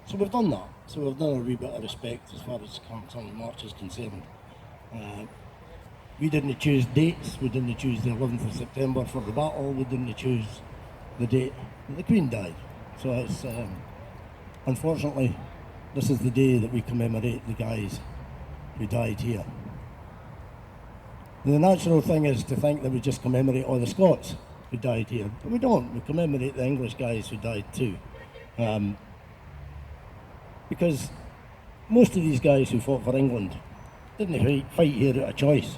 So we've done that. So we've done a wee bit of respect as far as some March is concerned. We didn't choose dates. We didn't choose the 11th of September for the battle. We didn't choose the date that the Queen died. So it's unfortunately, this is the day that we commemorate the guys who died here. The natural thing is to think that we just commemorate all the Scots who died here, but we don't. We commemorate the English guys who died too. Because most of these guys who fought for England didn't fight here out of choice.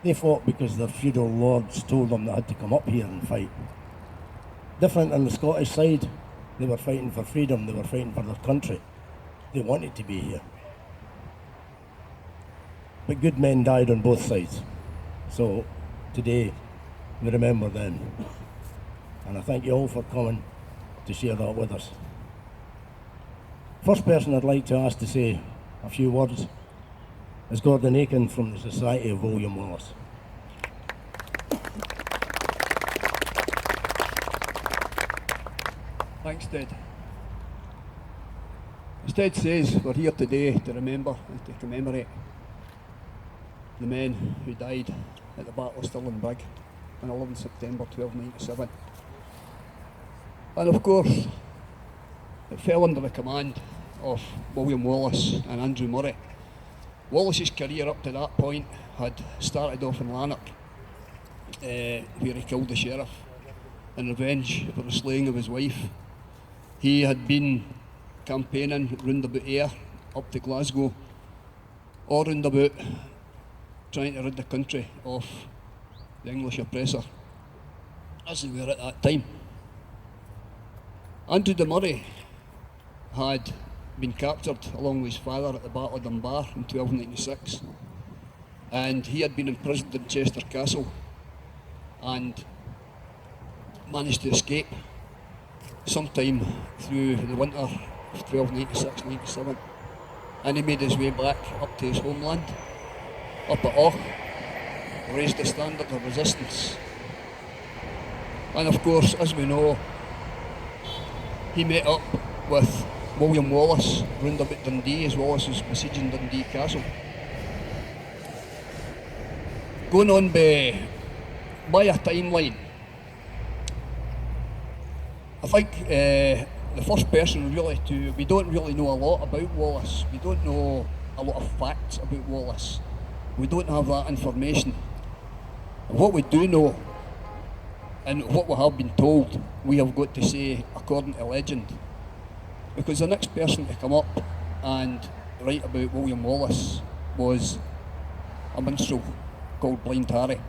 They fought because their feudal lords told them they had to come up here and fight. Different on the Scottish side, they were fighting for freedom, they were fighting for their country. They wanted to be here. But good men died on both sides. So today, we remember them. And I thank you all for coming to share that with us. First person I'd like to ask to say a few words is Gordon Aiken from the Society of William Wallace. Thanks, Ted. As Ted says, we're here today to remember and to commemorate the men who died at the Battle of Stirling Brig on 11 September 1297. And of course, it fell under the command of William Wallace and Andrew Murray. Wallace's career up to that point had started off in Lanark, where he killed the sheriff in revenge for the slaying of his wife. He had been campaigning round about Ayr, up to Glasgow, all round about trying to rid the country of the English oppressor, as they were at that time. Andrew de Murray had been captured along with his father at the Battle of Dunbar in 1296, and he had been imprisoned in Chester Castle and managed to escape sometime through the winter of 1296-97, and he made his way back up to his homeland, up at Och, raised the standard of resistance. And of course, as we know, he met up with William Wallace round about Dundee as Wallace was besieging Dundee Castle. Going on by a timeline, I think the first person we don't really know a lot about Wallace. We don't know a lot of facts about Wallace. We don't have that information. What we do know, and what we have been told, we have got to say according to legend. Because the next person to come up and write about William Wallace was a minstrel called Blind Harry,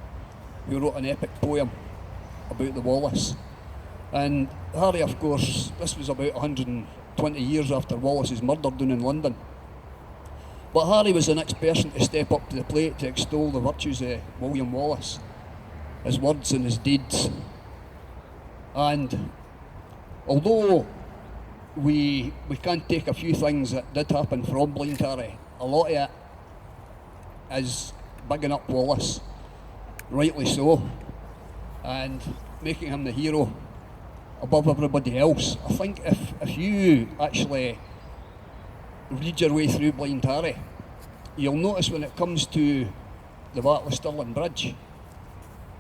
who wrote an epic poem about the Wallace. And Harry, of course, this was about 120 years after Wallace's murder down in London. But Harry was the next person to step up to the plate to extol the virtues of William Wallace, his words and his deeds. And although we can take a few things that did happen from Blind Harry, a lot of it is bigging up Wallace, rightly so, and making him the hero above everybody else. I think if you actually read your way through Blind Harry, you'll notice when it comes to the Battle of Stirling Bridge,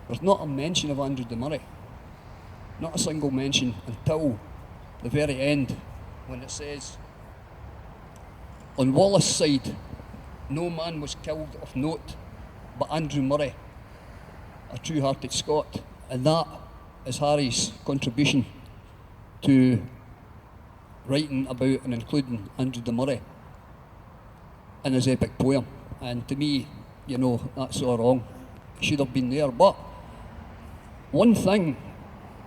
there's not a mention of Andrew de Murray. Not a single mention until the very end, when it says, on Wallace' side, no man was killed of note but Andrew Murray, a true-hearted Scot. And that is Harry's contribution to writing about and including Andrew de Murray in his epic poem. And to me, you know, that's all wrong. It should have been there. But one thing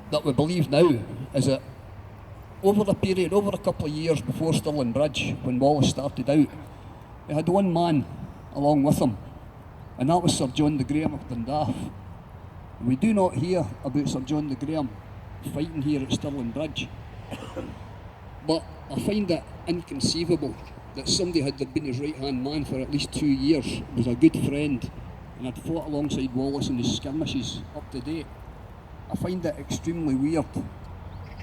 that we believe now is that over a couple of years before Stirling Bridge, when Wallace started out, he had one man along with him, and that was Sir John de Graham of Dundalk. We do not hear about Sir John de Graham fighting here at Stirling Bridge, but I find it inconceivable that somebody had been his right-hand man for at least 2 years, was a good friend, and had fought alongside Wallace in his skirmishes up to date. I find it extremely weird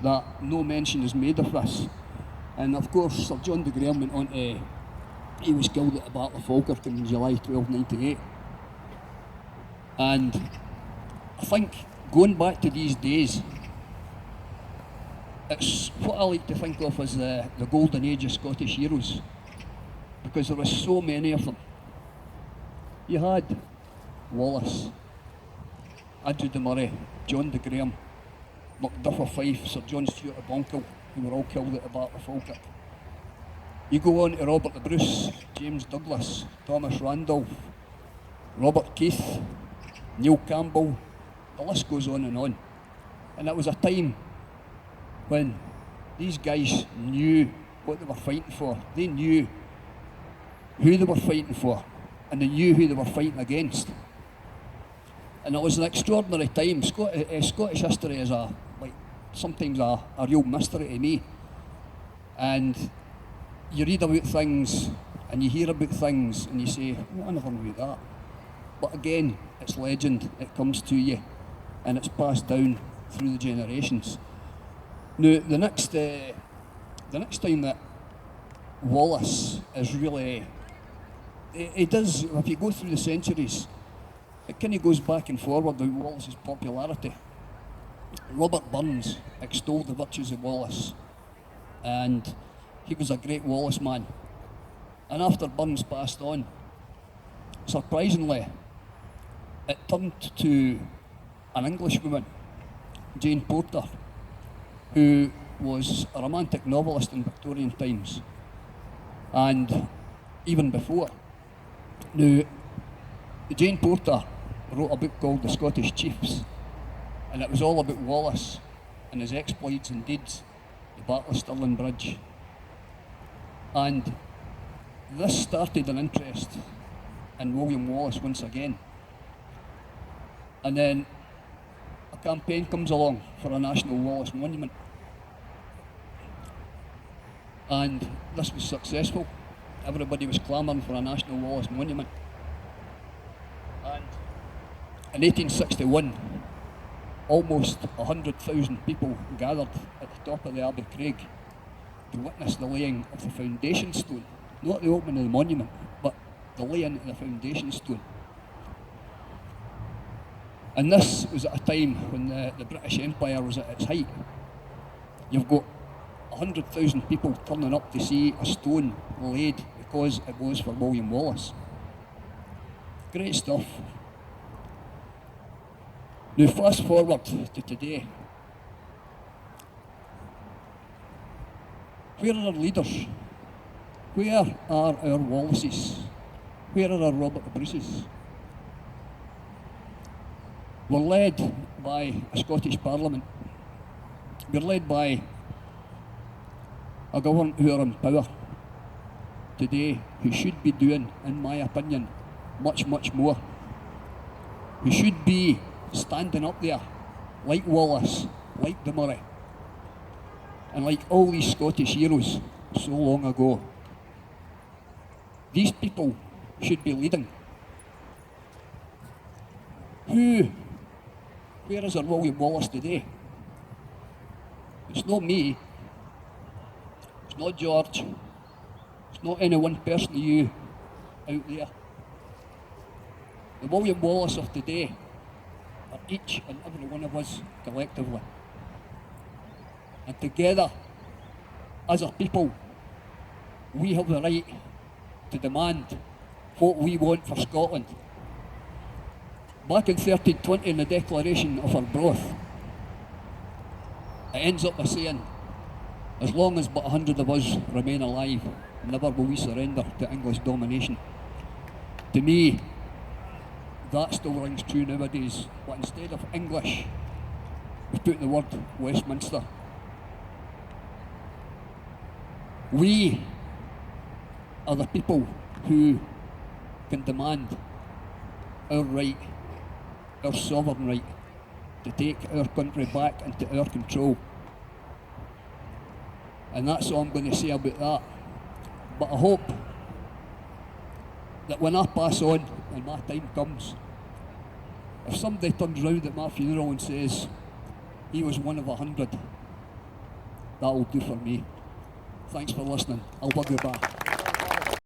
that no mention is made of this. And of course, Sir John de Graham went on to, he was killed at the Battle of Falkirk in July 1298. And I think going back to these days, it's what I like to think of as the golden age of Scottish heroes, because there were so many of them. You had Wallace, Andrew de Murray, John de Graham, Macduff of Fife, Sir John Stewart of Bonkell, who were all killed at the Battle of Falkirk. You go on to Robert the Bruce, James Douglas, Thomas Randolph, Robert Keith, Neil Campbell, the list goes on. And it was a time when these guys knew what they were fighting for. They knew who they were fighting for, and they knew who they were fighting against. And it was an extraordinary time. Scottish history is sometimes a real mystery to me. And you read about things and you hear about things and you say, oh, I never knew that. But again, it's legend, it comes to you and it's passed down through the generations. Now, the next time that Wallace is really, it does, if you go through the centuries, it kind of goes back and forward with Wallace's popularity. Robert Burns extolled the virtues of Wallace, and he was a great Wallace man. And after Burns passed on, surprisingly, it turned to an Englishwoman, Jane Porter, who was a romantic novelist in Victorian times, and even before. Now, Jane Porter wrote a book called The Scottish Chiefs, and it was all about Wallace and his exploits and deeds, the Battle of Stirling Bridge. And this started an interest in William Wallace once again. And then a campaign comes along for a national Wallace monument. And this was successful. Everybody was clamouring for a national Wallace monument. And in 1861, almost 100,000 people gathered at the top of the Abbey Craig to witness the laying of the foundation stone. Not the opening of the monument, but the laying of the foundation stone. And this was at a time when the British Empire was at its height. You've got 100,000 people turning up to see a stone laid because it was for William Wallace. Great stuff. Now fast forward to today. Where are our leaders? Where are our Wallaces? Where are our Robert the Bruces? We're led by a Scottish Parliament. We're led by a government who are in power today, who should be doing, in my opinion, much, much more. Who should be standing up there, like Wallace, like de Murray, and like all these Scottish heroes so long ago. These people should be leading. Where is our William Wallace today? It's not me, it's not George, it's not any one person of you out there. The William Wallace of today are each and every one of us collectively. And together, as a people, we have the right to demand what we want for Scotland. Back in 1320 in the Declaration of Arbroath, it ends up by saying, as long as but 100 of us remain alive, never will we surrender to English domination. To me, that still rings true nowadays, but instead of English, we put the word Westminster. We are the people who can demand our right, our sovereign right, to take our country back into our control. And that's all I'm going to say about that. But I hope that when I pass on and my time comes, if somebody turns round at my funeral and says he was one of 100, that'll do for me. Thanks for listening. I'll bug you back.